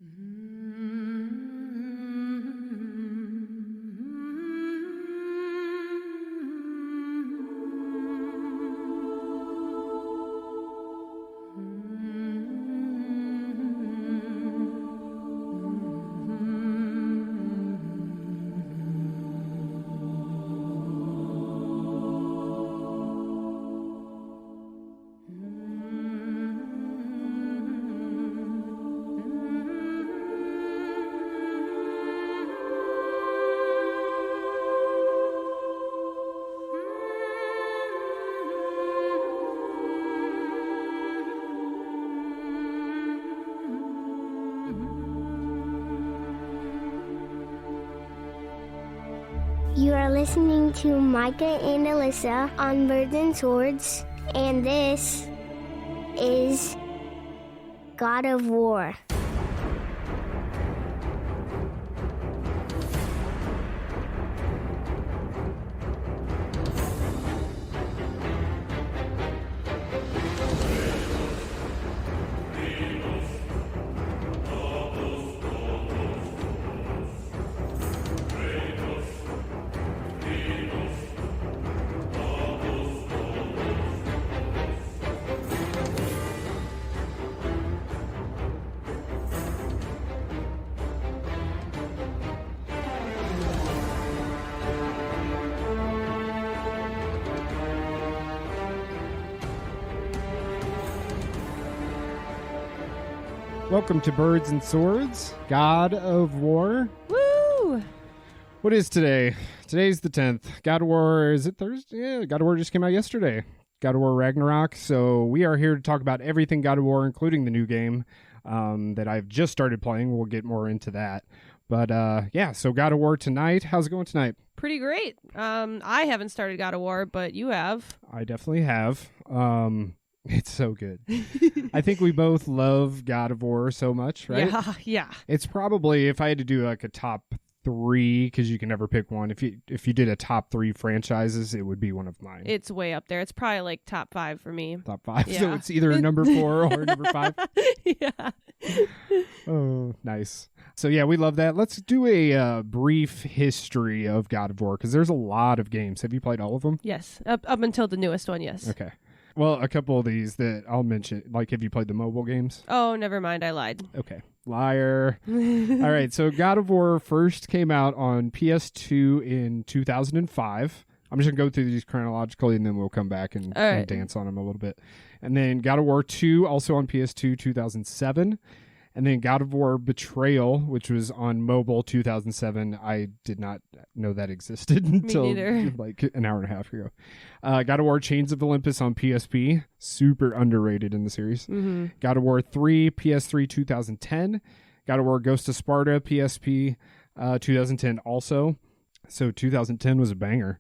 You are listening to Micah and Alyssa on Birds and Swords, and this is God of War. Welcome to Birds and Swords, God of War. Woo! What is today? Today's the 10th. God of War, is it Thursday? Yeah, God of War just came out yesterday. God of War Ragnarok. So we are here to talk about everything God of War, including the new game that I've just started playing. We'll get more into that. But yeah, so God of War tonight. How's it going tonight? Pretty great. I haven't started God of War, but you have. I definitely have. It's so good. I think we both love God of War so much, right? Yeah. It's probably, if I had to do like a top three, because you can never pick one. If you did a top three franchises, it would be one of mine. It's way up there. It's probably like top 5 for me. Top 5. Yeah. So it's either number 4 or number 5. Yeah. Oh, nice. So yeah, we love that. Let's do a brief history of God of War, because there's a lot of games. Have you played all of them? Yes. Up until the newest one, yes. Okay. Well, a couple of these that I'll mention, like, have you played the mobile games? Oh, never mind. I lied. Okay. Liar. All right. So God of War first came out on PS2 in 2005. I'm just going to go through these chronologically, and then we'll come back and dance on them a little bit. And then God of War 2, also on PS2, 2007. And then God of War Betrayal, which was on mobile 2007. I did not know that existed until like an hour and a half ago. God of War Chains of Olympus on PSP. Super underrated in the series. Mm-hmm. God of War 3, PS3 2010. God of War Ghost of Sparta, PSP 2010 also. So 2010 was a banger.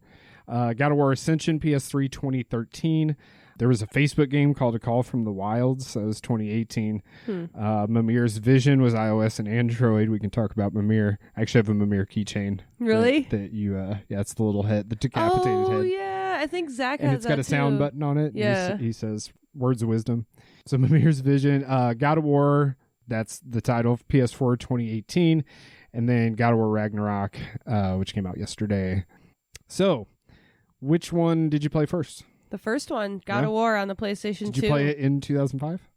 God of War Ascension, PS3 2013. There was a Facebook game called A Call from the Wilds. That was 2018. Mimir's Vision was iOS and Android. We can talk about Mimir. I actually have a Mimir keychain. Really? That you, yeah, it's the little head, the decapitated head. Oh, yeah. I think Zach has that and it's got a sound button on it. Yeah. He says, words of wisdom. So Mimir's Vision. God of War, that's the title of PS4 2018. And then God of War Ragnarok, which came out yesterday. So, which one did you play first? The first one, God of War on the PlayStation 2. Did you play it in 2005?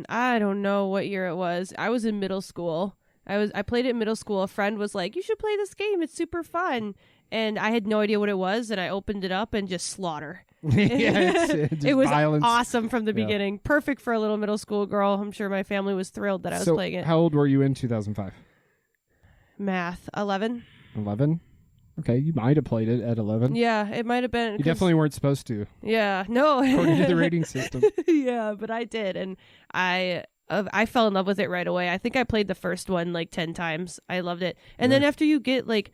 I don't know what year it was. I was in middle school. I played it in middle school. A friend was like, "You should play this game. It's super fun." And I had no idea what it was, and I opened it up and just slaughter. It was violence. Awesome from the beginning. Perfect for a little middle school girl. I'm sure my family was thrilled that I was playing it. How old were you in 2005? Math. 11. 11? Okay, you might have played it at 11. Yeah, it might have been. You definitely weren't supposed to. Yeah, no. According to the rating system. Yeah, but I did, and I fell in love with it right away. I think I played the first one like 10 times. I loved it. And then after you get like,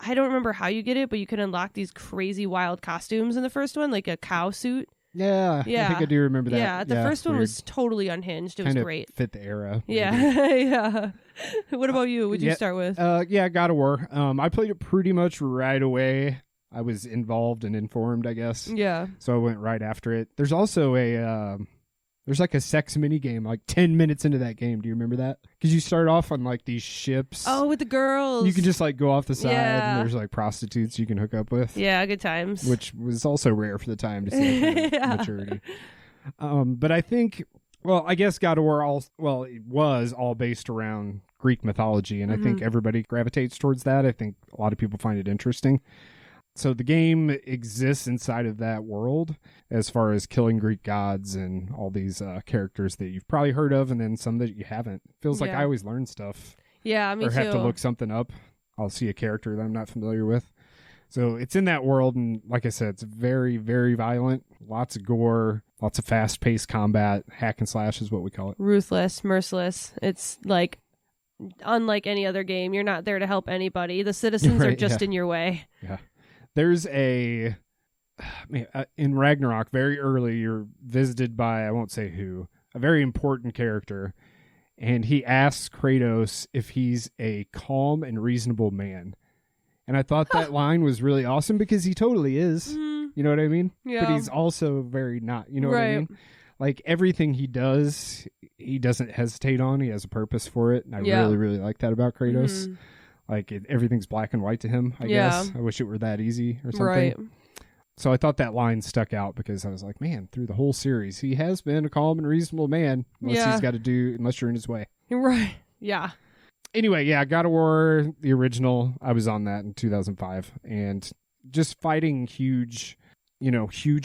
I don't remember how you get it, but you can unlock these crazy wild costumes in the first one, like a cow suit. Yeah, I think I do remember that. Yeah, the first one was totally unhinged. It was great. Fit the era. Yeah, yeah. What about you? What'd you start with? Yeah, God of War. I played it pretty much right away. I was involved and informed, I guess. Yeah. So I went right after it. There's also a There's like a sex mini game, like 10 minutes into that game. Do you remember that? Because you start off on like these ships. Oh, with the girls. You can just like go off the side and there's like prostitutes you can hook up with. Yeah, good times. Which was also rare for the time to see that kind of maturity. But I think, well, I guess God of War, it was all based around Greek mythology. And I think everybody gravitates towards that. I think a lot of people find it interesting. So the game exists inside of that world as far as killing Greek gods and all these characters that you've probably heard of and then some that you haven't. Feels like I always learn stuff. Yeah, me too. Or have to look something up. I'll see a character that I'm not familiar with. So it's in that world, and like I said, it's very, very violent. Lots of gore, lots of fast-paced combat. Hack and slash is what we call it. Ruthless, merciless. It's like unlike any other game. You're not there to help anybody. The citizens are just in your way. Yeah. There's in Ragnarok, very early, you're visited by, I won't say who, a very important character, and he asks Kratos if he's a calm and reasonable man. And I thought that line was really awesome because he totally is. You know what I mean? Yeah. But he's also very not. You know what I mean? Like everything he does, he doesn't hesitate on. He has a purpose for it. And I really, really like that about Kratos. Like everything's black and white to him, I guess. I wish it were that easy or something. Right. So I thought that line stuck out because I was like, man, through the whole series, he has been a calm and reasonable man unless you're in his way. Right. Yeah. Anyway, God of War, the original, I was on that in 2005. And just fighting huge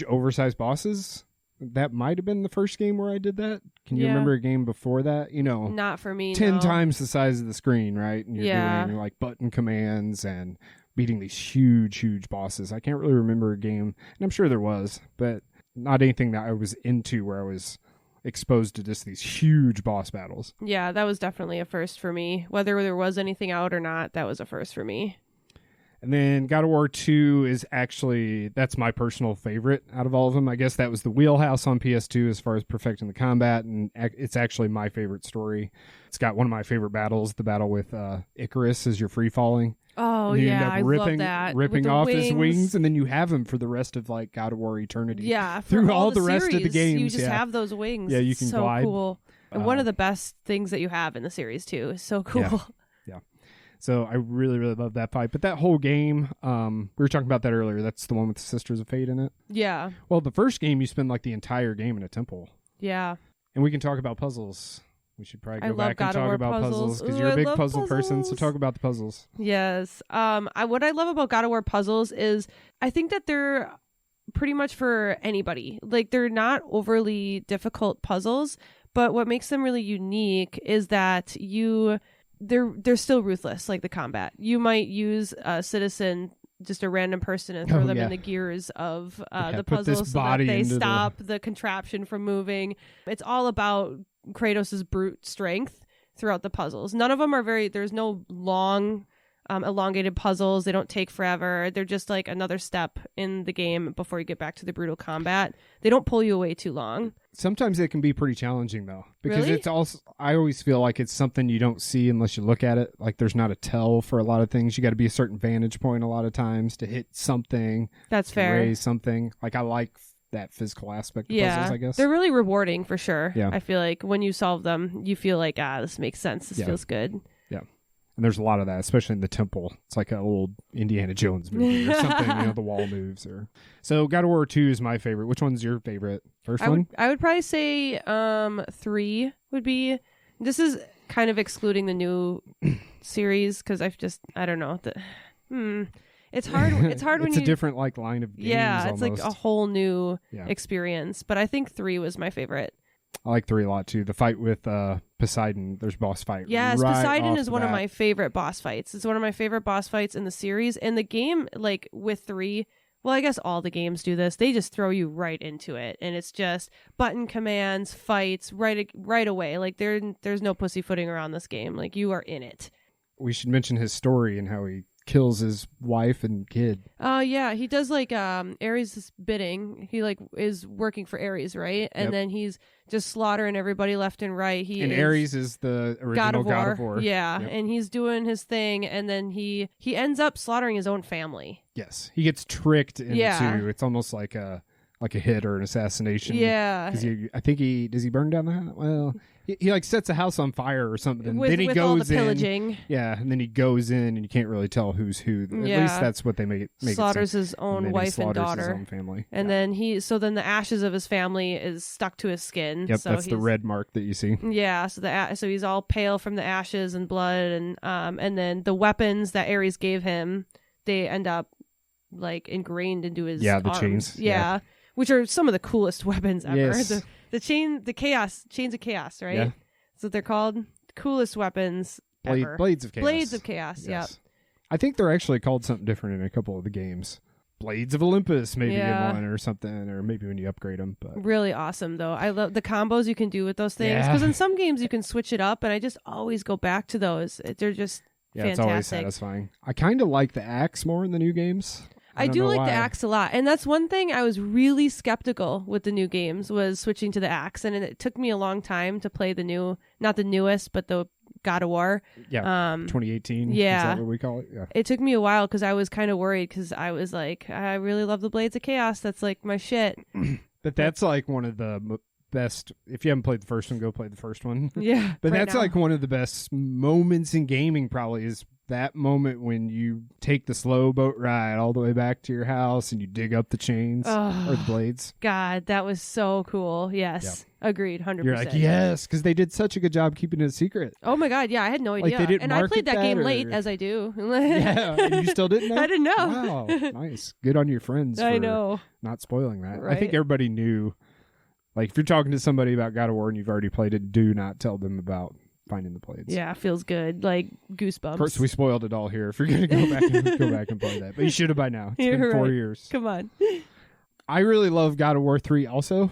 oversized bosses. That might have been the first game where I did that. Can you remember a game before that? Not for me. 10 times the size of the screen, right? And you're doing like button commands and beating these huge bosses. I can't really remember a game, and I'm sure there was, but not anything that I was into where I was exposed to just these huge boss battles. Yeah, that was definitely a first for me. Whether there was anything out or not, that was a first for me. And then God of War 2 is that's my personal favorite out of all of them. I guess that was the wheelhouse on PS2 as far as perfecting the combat, and it's actually my favorite story. It's got one of my favorite battles, the battle with Icarus as you're free falling. Oh, yeah, I love that. Ripping off his wings, and then you have him for the rest of like God of War Eternity. Yeah, through all the rest of the games. You just have those wings. Yeah, you can glide. So cool. And one of the best things that you have in the series, too. Is so cool. Yeah. So I really, really love that fight. But that whole game, we were talking about that earlier. That's the one with the Sisters of Fate in it. Yeah. Well, the first game, you spend like the entire game in a temple. Yeah. And we can talk about puzzles. We should probably go back and talk about puzzles because you're a big puzzle person. So talk about the puzzles. Yes. What I love about God of War puzzles is I think that they're pretty much for anybody. Like they're not overly difficult puzzles, but what makes them really unique is that they're still ruthless, like the combat. You might use a citizen, just a random person, and throw them in the gears of the puzzle so that they stop the contraption from moving. It's all about Kratos' brute strength throughout the puzzles. None of them are there's no long elongated puzzles. They don't take forever. They're just like another step in the game before you get back to the brutal combat. They don't pull you away too long. Sometimes it can be pretty challenging though, because really? It's also, I always feel like it's something you don't see unless you look at it. Like there's not a tell for a lot of things. You got to be a certain vantage point a lot of times to hit something. That's fair. Raise something. Like I like that physical aspect of puzzles, I guess. They're really rewarding for sure. Yeah. I feel like when you solve them, you feel like, this makes sense. This feels good. Yeah. And there's a lot of that, especially in the temple. It's like an old Indiana Jones movie or something, the wall moves. So God of War 2 is my favorite. Which one's your favorite? First one? I would probably say 3 would be. This is kind of excluding the new series because I don't know. It's hard. It's hard when it's a different line of games. Yeah, it's almost. like a whole new experience. But I think 3 was my favorite. I like 3 a lot too. The fight with Poseidon, there's boss fight. Yes, right Poseidon is one of bat. my favorite boss fights. It's one of my favorite boss fights in the series. And the game, like with 3, well, I guess all the games do this. They just throw you right into it, and it's just button commands, fights right away. Like there's no pussyfooting around this game. Like you are in it. We should mention his story and how he kills his wife and kid. Yeah, he does like Ares' bidding. He like is working for Ares, right? And then he's just slaughtering everybody left and right. Ares is the original God of War. Yeah, and he's doing his thing, and then he ends up slaughtering his own family. Yes, he gets tricked into. It's almost like a like a hit or an assassination. Yeah. Because I think does he burn down the house? Well, he like sets a house on fire or something. With, then he with goes all the in. pillaging. Yeah, and then he goes in, and you can't really tell who's who. At least that's what they make slaughters it his own wife and daughter. His own family. And then then the ashes of his family is stuck to his skin. Yep, so that's the red mark that you see. Yeah, so he's all pale from the ashes and blood, and then the weapons that Ares gave him, they end up like ingrained into his the arms. chains. Yeah, which are some of the coolest weapons ever. Yes. The chains of chaos, right? Yeah. That's what they're called. Coolest weapons ever. Blades of chaos. Blades of chaos. Yes. Yep. I think they're actually called something different in a couple of the games. Blades of Olympus, maybe in one or something, or maybe when you upgrade them. But really awesome, though. I love the combos you can do with those things, because in some games you can switch it up, and I just always go back to those. They're just fantastic. It's always satisfying. I kind of like the axe more in the new games. I do like the axe a lot, and that's one thing I was really skeptical with the new games, was switching to the axe, and it took me a long time to play not the newest, but the God of War. Yeah, 2018. Yeah. Is that what we call it? Yeah. It took me a while because I was kind of worried, because I was like, I really love the Blades of Chaos. That's like my shit. But that's like one of the best. If you haven't played the first one, go play the first one. Yeah. But that's like one of the best moments in gaming, probably, is that moment when you take the slow boat ride all the way back to your house and you dig up the chains or the blades. God, that was so cool. Yes. Yep. Agreed. 100%. You're like, yes, because they did such a good job keeping it a secret. Oh my God. Yeah, I had no idea. Like, they didn't I played that game late, or... as I do. Yeah, and you still didn't know? I didn't know. Wow, nice. Good on your friends I for know. not spoiling that. Right? I think everybody knew. Like, if you're talking to somebody about God of War and you've already played it, do not tell them about finding the blades. Yeah, feels good. Like goosebumps. Of course, we spoiled it all here. If you're going to go back and play that, but you should have by now. It's been 4 years. Come on. I really love God of War 3 also.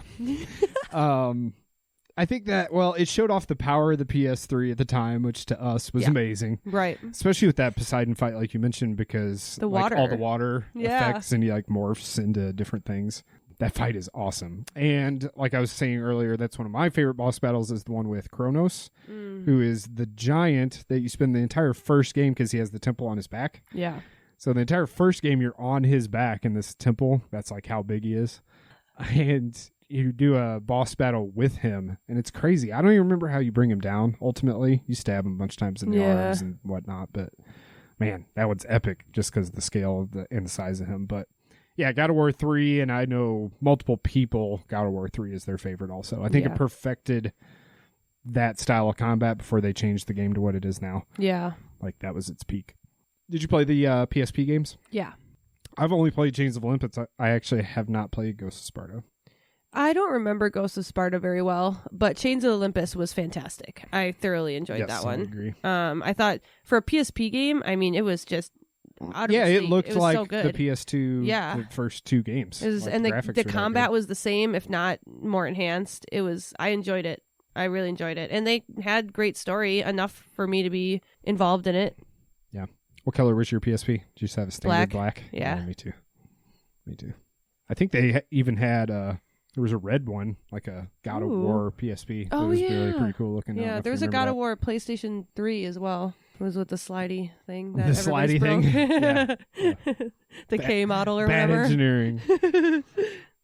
I think that, it showed off the power of the PS3 at the time, which to us was amazing. Right. Especially with that Poseidon fight, like you mentioned, because the water. all the water effects and he like morphs into different things. That fight is awesome. And like I was saying earlier, that's one of my favorite boss battles, is the one with Kratos, who is the giant that you spend the entire first game, because he has the temple on his back. Yeah. So the entire first game, you're on his back in this temple. That's like how big he is. And you do a boss battle with him, and it's crazy. I don't even remember how you bring him down. Ultimately, you stab him a bunch of times in the arms and whatnot. But man, that one's epic just because of the scale and the size of him. But yeah, God of War 3, and I know multiple people, God of War 3 is their favorite also. I think it perfected that style of combat before they changed the game to what it is now. Yeah. Like, that was its peak. Did you play the PSP games? Yeah. I've only played Chains of Olympus. I actually have not played Ghost of Sparta. I don't remember Ghost of Sparta very well, but Chains of Olympus was fantastic. I thoroughly enjoyed that one. I agree. I thought for a PSP game, I mean, it was just it looked like so good. the PS2, the first two games. And the combat was the same, if not more enhanced. I enjoyed it. I really enjoyed it. And they had great story, enough for me to be involved in it. Yeah. What color was your PSP? Did you just have a standard black? Yeah. Me too. I think they even had there was a red one, like a God of War PSP. Oh, it was really pretty cool looking. Yeah, there was a God of War PlayStation 3 as well. It was with the slidey thing. The slidey thing? Yeah. The K model or bad whatever. Engineering.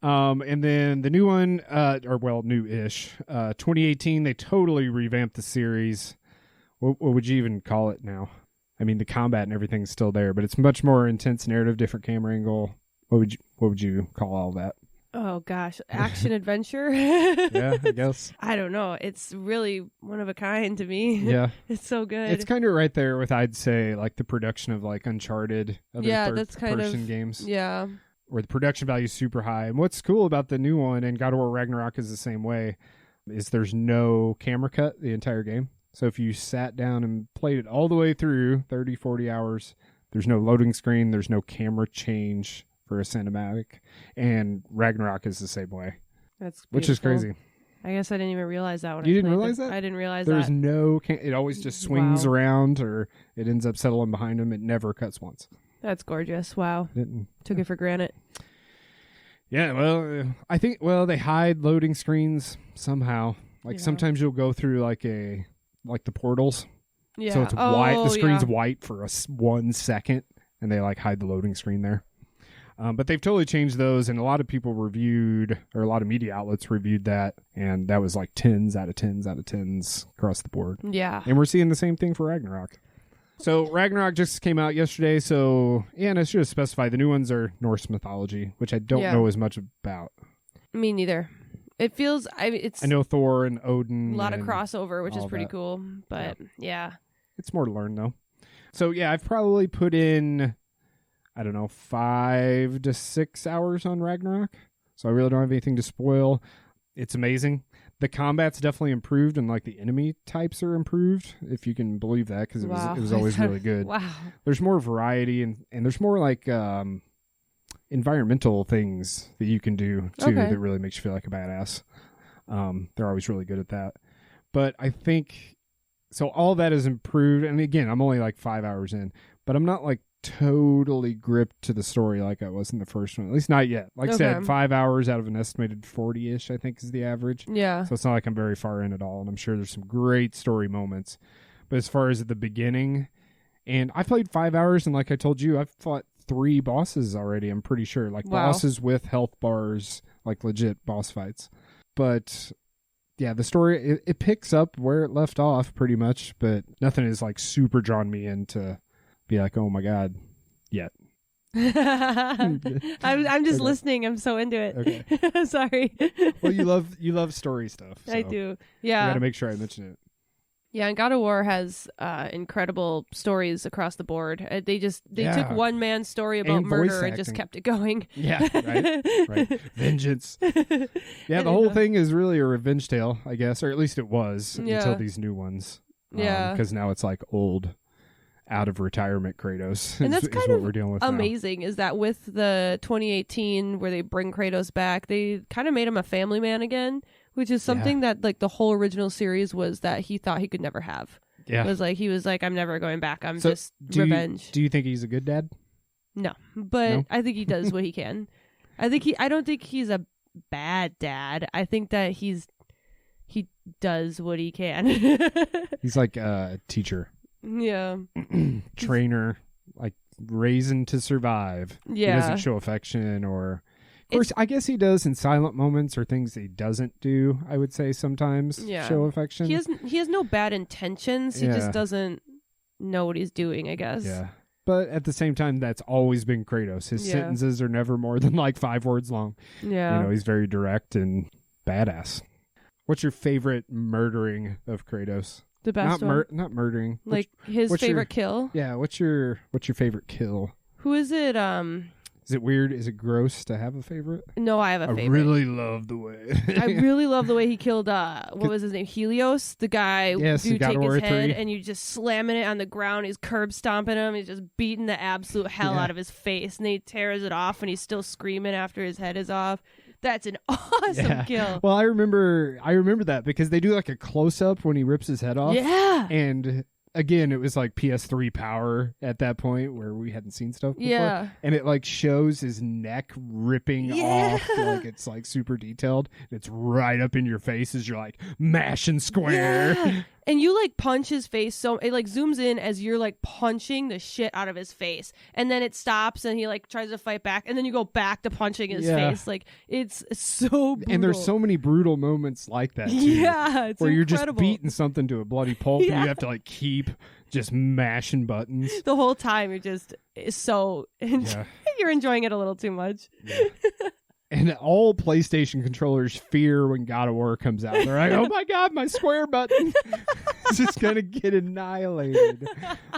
And then the new one, new-ish, 2018, they totally revamped the series. What would you even call it now? I mean, the combat and everything's still there, but it's much more intense narrative, different camera angle. What would you call all that? Oh gosh, action adventure. Yeah, I guess. I don't know. It's really one of a kind to me. Yeah, it's so good. It's kind of right there with, I'd say, like the production of like Uncharted, other third-person games. Yeah, where the production value is super high. And what's cool about the new one, and God of War Ragnarok is the same way, is there's no camera cut the entire game. So if you sat down and played it all the way through 30, 40 hours, there's no loading screen, there's no camera change for a cinematic, and Ragnarok is the same way. That's beautiful. Which is crazy. I guess I didn't even realize that when you didn't realize that? I didn't realize there's that. No it always just swings around, or it ends up settling behind him. It never cuts once. That's gorgeous. Wow. Took it for granted. Yeah, well, I think they hide loading screens somehow. Like sometimes you'll go through like the portals. Yeah. So it's white. The screen's white for 1 second, and they like hide the loading screen there. But they've totally changed those, and a lot of people reviewed, or a lot of media outlets reviewed that, and that was like 10s out of 10s out of 10s across the board. Yeah. And we're seeing the same thing for Ragnarok. So Ragnarok just came out yesterday, so yeah, and I should have specified the new ones are Norse mythology, which I don't know as much about. Me neither. It feels, I know Thor and Odin. A lot of crossover, which is pretty cool, but yeah. It's more to learn, though. So yeah, I've probably put in, I don't know, 5 to 6 hours on Ragnarok, so I really don't have anything to spoil. It's amazing. The combat's definitely improved, and like the enemy types are improved, if you can believe that, because it was always really good. Wow. There's more variety, and there's more like environmental things that you can do too that really makes you feel like a badass. They're always really good at that. But I think so all that is improved, and again, I'm only like 5 hours in, but I'm not like totally gripped to the story like I was in the first one, at least not yet. Like I said, 5 hours out of an estimated 40-ish I think is the average. Yeah, so it's not like I'm very far in at all, and I'm sure there's some great story moments. But as far as at the beginning, and I played 5 hours, and like I told you, I've fought 3 bosses already, I'm pretty sure, like bosses with health bars, like legit boss fights. But yeah, the story, it picks up where it left off pretty much, but nothing has like super drawn me in to be like, oh my god, yet. I'm just listening. I'm so into it. Okay. Sorry. Well, you love story stuff. So I do. Yeah. I got to make sure I mention it. Yeah, and God of War has incredible stories across the board. They took one man's story about murder and just kept it going. Yeah, right. Vengeance. Yeah, the whole thing is really a revenge tale, I guess, or at least it was until these new ones. Yeah, because now it's like old, out of retirement Kratos. And that's kind what of we're dealing with amazing. Now. Is that with the 2018 where they bring Kratos back, they kind of made him a family man again. Which is something that like the whole original series was that he thought he could never have. Yeah. He was like, I'm never going back. I'm just revenge. Do you think he's a good dad? No. But I think he does what he can. I don't think he's a bad dad. I think that he does what he can. He's like a teacher. Yeah. Trainer, like raising to survive. Yeah. He doesn't show affection or... Of course, I guess he does in silent moments or things he doesn't do, I would say sometimes show affection. He has no bad intentions. He just doesn't know what he's doing, I guess. Yeah. But at the same time, that's always been Kratos. His sentences are never more than like 5 words long. Yeah. You know, he's very direct and badass. What's your favorite murdering of Kratos? The best one? Not murdering. Like his favorite kill? Yeah, what's your favorite kill? Who is it? Is it weird? Is it gross to have a favorite? No, I have a favorite. I really love the way. I really love the way he killed, what was his name? Helios? The guy who take his head and you just slamming it on the ground. He's curb stomping him. He's just beating the absolute hell out of his face. And then he tears it off and he's still screaming after his head is off. That's an awesome kill. Well, I remember that because they do like a close-up when he rips his head off. Yeah. And... again, it was like PS3 power at that point where we hadn't seen stuff before. Yeah. And it like shows his neck ripping off. Like it's like super detailed. It's right up in your face as you're like mashing square. Yeah. And you like punch his face, so it like zooms in as you're like punching the shit out of his face, and then it stops and he like tries to fight back, and then you go back to punching his face. Like it's so brutal. And there's so many brutal moments like that too. Yeah, it's where you're incredible. Just beating something to a bloody pulp and you have to like keep just mashing buttons the whole time. You're just you're enjoying it a little too much. Yeah. And all PlayStation controllers fear when God of War comes out. They're like, oh my God, my square button is just going to get annihilated.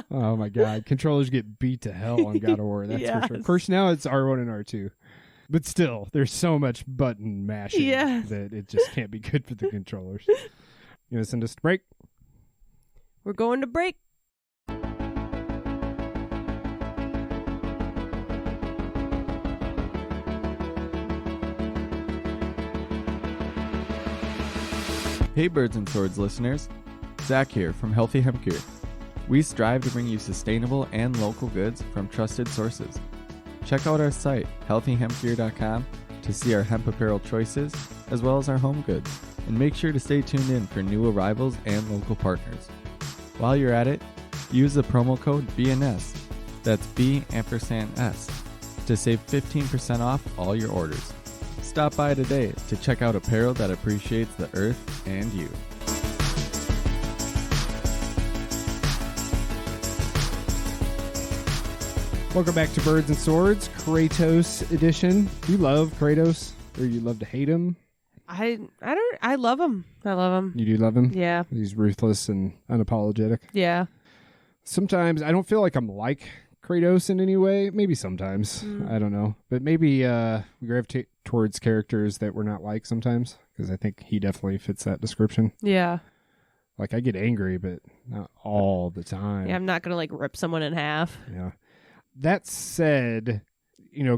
Oh my God. Controllers get beat to hell on God of War. That's for sure. Of course, now it's R1 and R2. But still, there's so much button mashing that it just can't be good for the controllers. You want to send us to break? We're going to break. Hey Birds and Swords listeners, Zach here from Healthy Hemp Gear. We strive to bring you sustainable and local goods from trusted sources. Check out our site, healthyhempgear.com, to see our hemp apparel choices, as well as our home goods, and make sure to stay tuned in for new arrivals and local partners. While you're at it, use the promo code BNS, that's B&S, to save 15% off all your orders. Stop by today to check out apparel that appreciates the earth and you. Welcome back to Birds and Swords, Kratos edition. You love Kratos, or you love to hate him? I love him. I love him. You do love him? Yeah. He's ruthless and unapologetic. Yeah. Sometimes I don't feel like I'm like Kratos in any way. Maybe sometimes. I don't know. But maybe we gravitate towards characters that we're not like sometimes, because I think he definitely fits that description. Yeah. Like, I get angry, but not all the time. Yeah, I'm not going to like rip someone in half. Yeah. That said,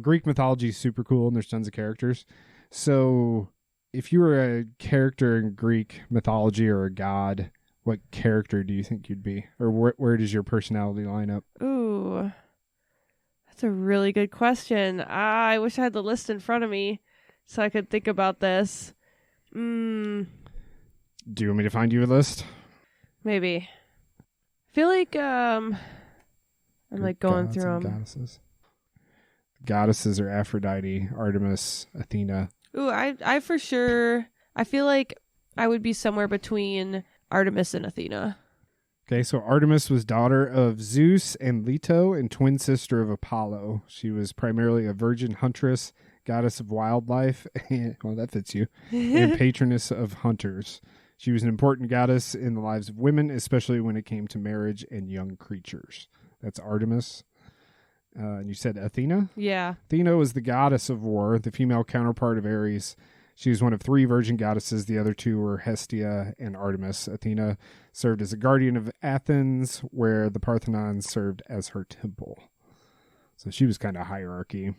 Greek mythology is super cool and there's tons of characters. So if you were a character in Greek mythology or a god, what character do you think you'd be? Or where does your personality line up? Ooh, that's a really good question. I wish I had the list in front of me so I could think about this. Do you want me to find you a list? Maybe. I feel like I'm like going through them. Goddesses. Goddesses are Aphrodite, Artemis, Athena. Ooh, I for sure. I feel like I would be somewhere between Artemis and Athena. Okay, so Artemis was daughter of Zeus and Leto and twin sister of Apollo. She was primarily a virgin huntress, goddess of wildlife, and, well, that fits you, and patroness of hunters. She was an important goddess in the lives of women, especially when it came to marriage and young creatures. That's Artemis. And you said Athena? Yeah. Athena was the goddess of war, the female counterpart of Ares. She was one of 3 virgin goddesses. The other 2 were Hestia and Artemis. Athena served as a guardian of Athens, where the Parthenon served as her temple. So she was kind of hierarchy.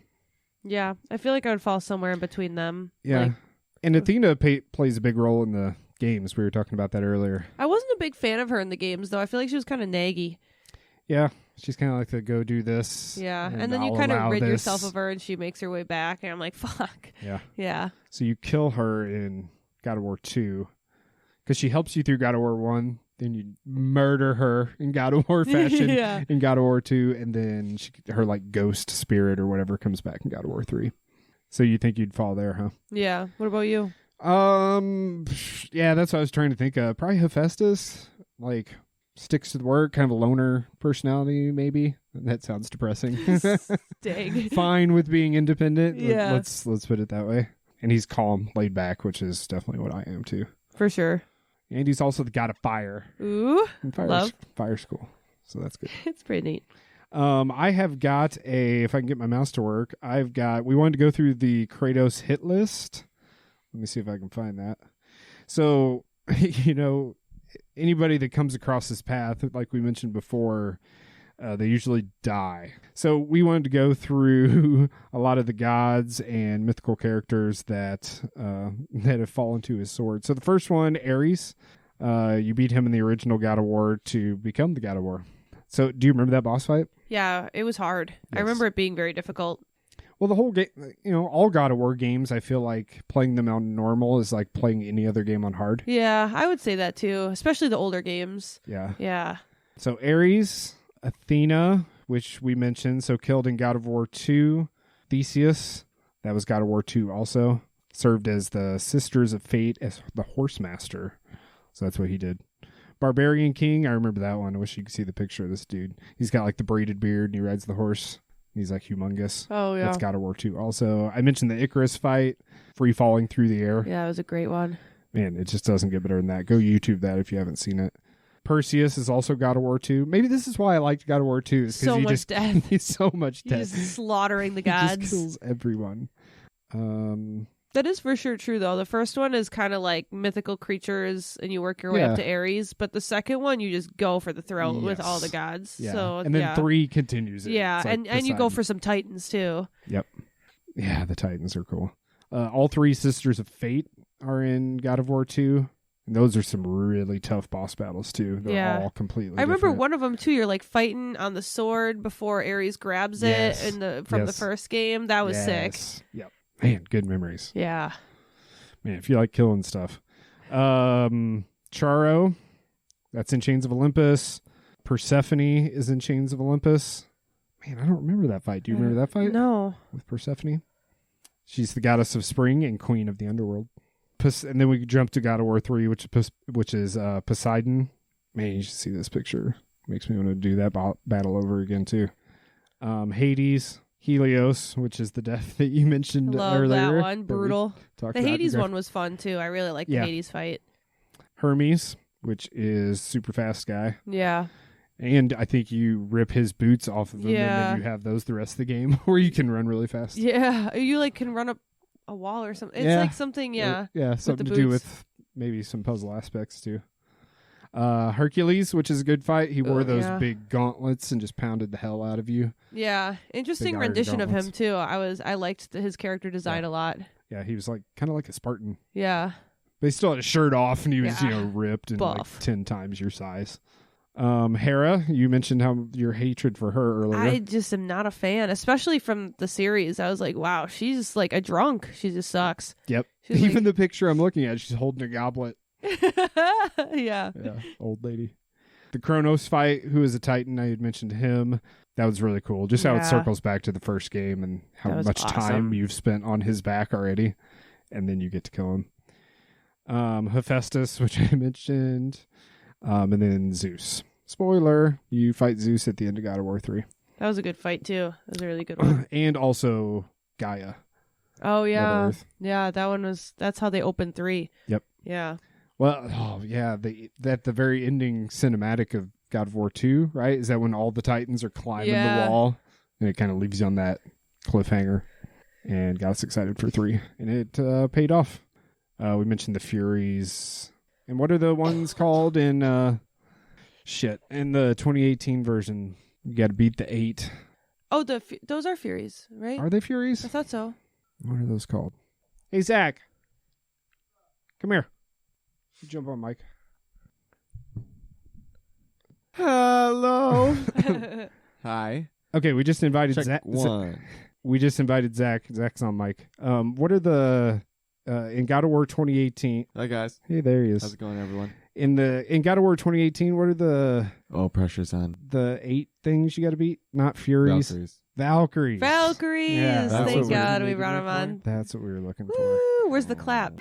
Yeah, I feel like I would fall somewhere in between them. Yeah. And Athena plays a big role in the games. We were talking about that earlier. I wasn't a big fan of her in the games, though. I feel like she was kind of naggy. Yeah. She's kind of like the go do this. Yeah. And then you kind of rid yourself of her and she makes her way back. And I'm like, fuck. Yeah. Yeah. So you kill her in God of War 2 because she helps you through God of War 1. Then you murder her in God of War fashion in God of War 2. And then her like ghost spirit or whatever comes back in God of War 3. So you think you'd fall there, huh? Yeah. What about you? Yeah, that's what I was trying to think of. Probably Hephaestus. Like, sticks to the work, kind of a loner personality, maybe. That sounds depressing. Dang. Fine with being independent. Yeah. Let's put it that way. And he's calm, laid back, which is definitely what I am too. For sure. And he's also the god of fire. Ooh. And fire school. So that's good. It's pretty neat. I have got if I can get my mouse to work, we wanted to go through the Kratos hit list. Let me see if I can find that. So, anybody that comes across this path, like we mentioned before, they usually die. So we wanted to go through a lot of the gods and mythical characters that have fallen to his sword. So the first one, Ares, you beat him in the original God of War to become the God of War. So do you remember that boss fight? Yeah, it was hard. Yes. I remember it being very difficult. Well, the whole game, all God of War games, I feel like playing them on normal is like playing any other game on hard. Yeah, I would say that too, especially the older games. Yeah. Yeah. So Ares, Athena, which we mentioned, so killed in God of War 2. Theseus, that was God of War 2 also, served as the Sisters of Fate as the Horsemaster. So that's what he did. Barbarian King, I remember that one. I wish you could see the picture of this dude. He's got like the braided beard and he rides the horse. He's like humongous. Oh, yeah. That's God of War 2 also. I mentioned the Icarus fight, free falling through the air. Yeah, it was a great one. Man, it just doesn't get better than that. Go YouTube that if you haven't seen it. Perseus is also God of War 2. Maybe this is why I liked God of War 2. Is so much death. He's so much death. He's just slaughtering the He gods. just kills everyone. That is for sure true, though. The first one is kind of like mythical creatures, and you work your way up to Ares. But the second one, you just go for the throat with all the gods. Yeah. So, and then 3 continues it. Yeah, Like and you go for some titans, too. Yep. Yeah, the Titans are cool. All 3 Sisters of Fate are in God of War 2. And those are some really tough boss battles, too. They're all completely I remember different. one of them, too. You're like fighting on the sword before Ares grabs it from the first game. That was sick. Yep. Man, good memories. Yeah. Man, if you like killing stuff. Charo, that's in Chains of Olympus. Persephone is in Chains of Olympus. Man, I don't remember that fight. Do you remember that fight? No. With Persephone? She's the goddess of spring and queen of the underworld. And then we jump to God of War 3, which is Poseidon. Man, you should see this picture. Makes me want to do that battle over again, too. Hades, Helios, which is the death that you mentioned earlier. Love that one. Brutal. The Hades one was fun, too. I really like the Hades fight. Hermes, which is super fast guy. Yeah. And I think you rip his boots off of him, and then you have those the rest of the game where you can run really fast. Yeah. You like can run up a wall or something. It's like something, something to do with maybe some puzzle aspects, too. Hercules, which is a good fight. He wore those big gauntlets and just pounded the hell out of you. Yeah. Interesting rendition of him, too. I liked his character design a lot. Yeah, he was like kind of like a Spartan. Yeah. But he still had a shirt off, and he was, ripped and like 10 times your size. Hera, you mentioned how your hatred for her earlier. I just am not a fan, especially from the series. I was like, wow, she's like a drunk. She just sucks. Yep. Even the picture I'm looking at, she's holding a goblet. Yeah, old lady. The Kratos fight, who is a Titan, I had mentioned him. That was really cool. Just how it circles back to the first game and how much time you've spent on his back already, and then you get to kill him. Hephaestus, which I mentioned. And then Zeus. Spoiler, you fight Zeus at the end of God of War 3. That was a good fight, too. That was a really good one. And also Gaia. Oh, yeah. Yeah, that's how they opened 3. Yep. Yeah. Well, at the very ending cinematic of God of War 2, right? Is that when all the Titans are climbing the wall? And it kind of leaves you on that cliffhanger. And got us excited for 3. And it paid off. We mentioned the Furies. And what are the ones called in in the 2018 version? You got to beat the 8. Oh, those are Furies, right? Are they Furies? I thought so. What are those called? Hey, Zach. Come here. You jump on, Mike. Hello. Hi. Okay, we just invited Zach. We just invited Zach. Zach's on mic. What are the... in God of War 2018. Hi guys. Hey, there he is. How's it going, everyone? In God of War 2018, what are the pressure's on. The 8 things you got to beat? Not Furies. Valkyries. Yeah, thank God we brought them on. That's what we were looking for. Woo, where's the clap?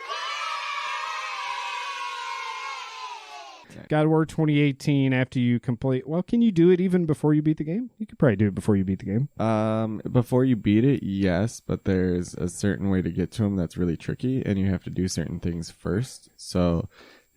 God of War 2018, after you complete... Well, can you do it even before you beat the game? You could probably do it before you beat the game. Before you beat it, yes, but there's a certain way to get to them that's really tricky, and you have to do certain things first. So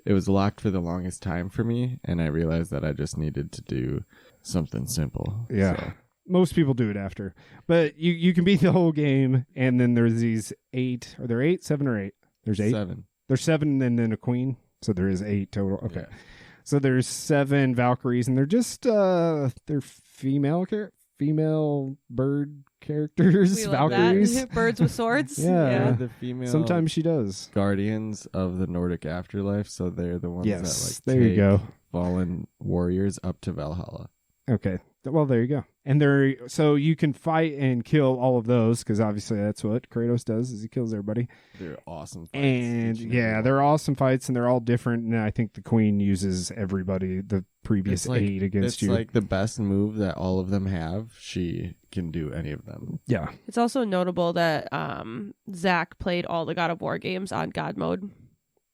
it was locked for the longest time for me, and I realized that I just needed to do something simple. Yeah. So. Most people do it after. But you can beat the whole game, and then there's these 8... Are there 8? 7 or 8? There's 8? 7. There's 7 and then a queen. So there is 8 total. Okay. Yeah. So there's 7 Valkyries, and they're just they're female bird characters. Valkyries. Birds with swords. Yeah. The female. Sometimes she does. Guardians of the Nordic afterlife, so they're the ones that there you go. Fallen warriors up to Valhalla. Okay. Well, there you go. And so you can fight and kill all of those, because obviously that's what Kratos does, is he kills everybody. They're awesome fights. And they're awesome fights, and they're all different. And I think the queen uses everybody, the previous 8 against you. It's like the best move that all of them have. She can do any of them. Yeah. It's also notable that Zach played all the God of War games on God mode.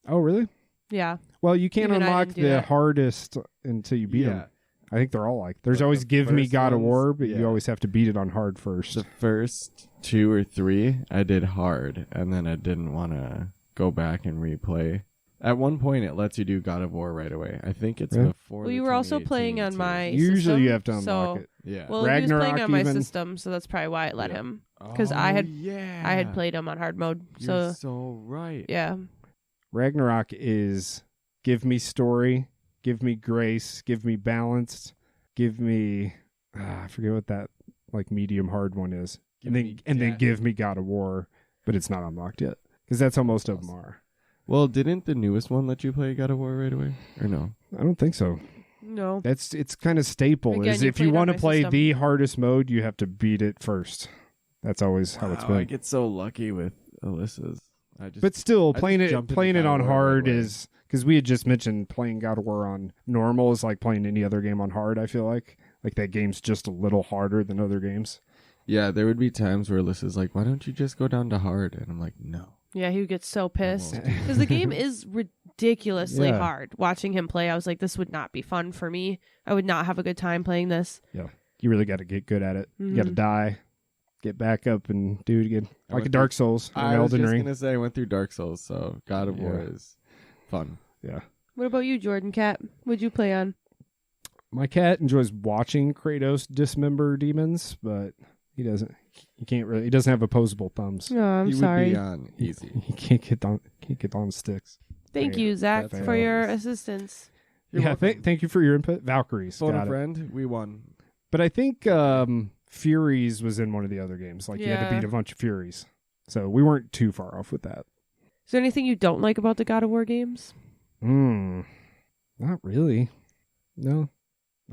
Oh, really? Yeah. Well, you can't unlock the hardest until you beat them. I think they're all like... There's always Give Me God of War, but you always have to beat it on hard first. The first 2 or 3, I did hard, and then I didn't want to go back and replay. At one point, it lets you do God of War right away. I think it's before. Well, you were also playing on my system. Usually you have to unlock it. Yeah. Well, Ragnarök, he was playing on my system, so that's probably why it let him. Because I had played him on hard mode. You're so right. Yeah. Ragnarok is give me story, give me grace, give me balanced, give me I forget what that like medium hard one is. And then give me God of War, but it's not unlocked yet. Because that's how most of them are. Well, didn't the newest one let you play God of War right away? Or no? I don't think so. No. It's kind of staple. Again, is if you want to play the hardest mode, you have to beat it first. That's always how it's been. I get so lucky with Alyssa's. But still, playing it on hard is... Because we had just mentioned playing God of War on normal is like playing any other game on hard, I feel like. like that game's just a little harder than other games. Yeah, there would be times where Alyssa's like, why don't you just go down to hard? And I'm like, no. Yeah, he would get so pissed because the game is ridiculously hard. Watching him play, I was like, this would not be fun for me. I would not have a good time playing this. Yeah, you really got to get good at it. You got to die, get back up, and do it again. Like a Dark Souls or I was Elden just Ring. going to say I went through Dark Souls, so God of War is fun. Yeah. What about you, Jordan Cat? What'd you play on? My cat enjoys watching Kratos dismember demons, but he doesn't. He can't really. He doesn't have opposable thumbs. Oh, I'm he sorry. would be on easy. He can't get on sticks. Thank you, Zach, for your assistance. Thank you for your input. Valkyries. Phone got a it. friend, we won. But I think Furies was in one of the other games. Like you had to beat a bunch of Furies, so we weren't too far off with that. Is there anything you don't like about the God of War games? Not really. No,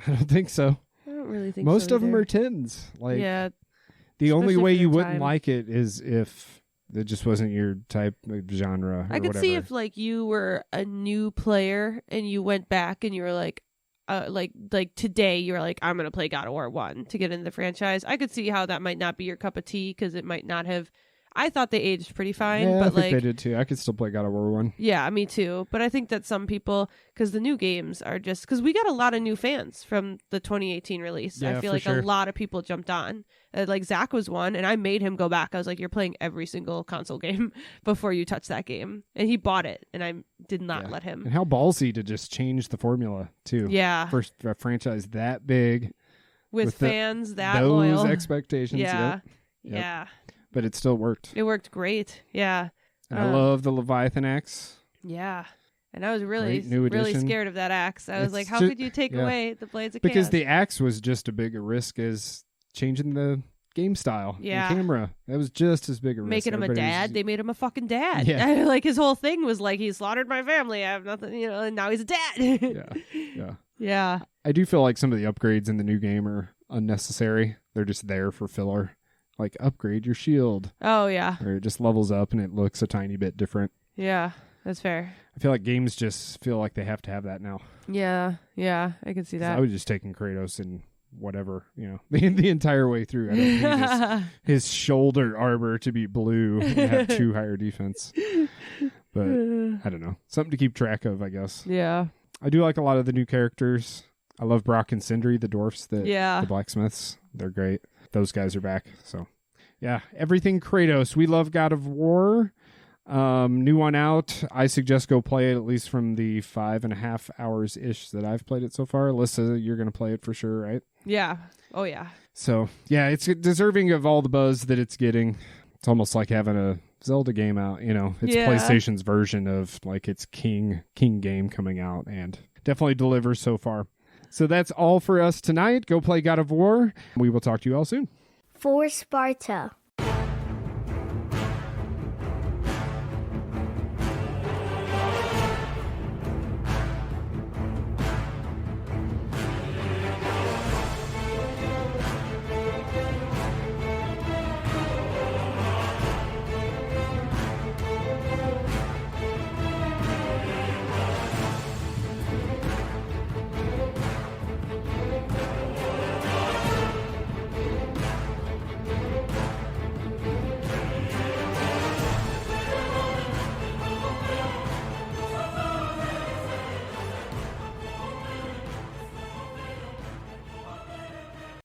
I don't think so. I don't really think most so of them either. are 10s. Like the especially only way for you their wouldn't time. like it is if it just wasn't your type of genre. Or I could whatever. see if like you were a new player and you went back and you were like today you're like, I'm gonna play God of War 1 to get into the franchise. I could see how that might not be your cup of tea because it might not have. I thought they aged pretty fine, Yeah, but I think like they did too. I could still play God of War 1. yeah, me too. But I think that some people, because the new games are just because we got a lot of new fans from the 2018 release. Yeah, I feel for like sure. a lot of people jumped on. Like Zach was one, and I made him go back. I was like, "You're playing every single console game before you touch that game," and he bought it, and I did not let him. And how ballsy to just change the formula too. Yeah, First a franchise that big with fans that those loyal expectations. Yeah, Yep. yeah, But it still worked. it worked great. Yeah, And I love the Leviathan axe. yeah. And I was really, Great new really addition. scared of that axe. I was It's like, "How ju- could you take yeah. away the blades of Because chaos?" the axe was just as big a risk as changing the game style. Yeah. The camera. That was just as big a risk. Making him a Everybody was dad, they made him a fucking dad. Yeah. Like his whole thing was like, he slaughtered my family. I have nothing, and now he's a dad. Yeah. Yeah. I do feel like some of the upgrades in the new game are unnecessary. They're just there for filler. Like upgrade your shield. Oh yeah. Or it just levels up and it looks a tiny bit different. Yeah. That's fair. I feel like games just feel like they have to have that now. Yeah. Yeah. I can see 'Cause that. I was just taking Kratos and whatever, the entire way through. I don't need his shoulder armor to be blue and have 2 higher defense. But I don't know. Something to keep track of, I guess. Yeah. I do like a lot of the new characters. I love Brock and Sindri, the dwarfs, Yeah. the blacksmiths. They're great. Those guys are back. So, yeah, everything Kratos. We love God of War. New one out. I suggest go play it at least from the 5.5 hours-ish that I've played it so far. Alyssa, you're going to play it for sure, right? Yeah. Oh yeah. So, yeah, it's deserving of all the buzz that it's getting. It's almost like having a Zelda game out, It's Yeah. PlayStation's version of like its King game coming out, and definitely delivers so far. So that's all for us tonight. Go play God of War. We will talk to you all soon. For Sparta.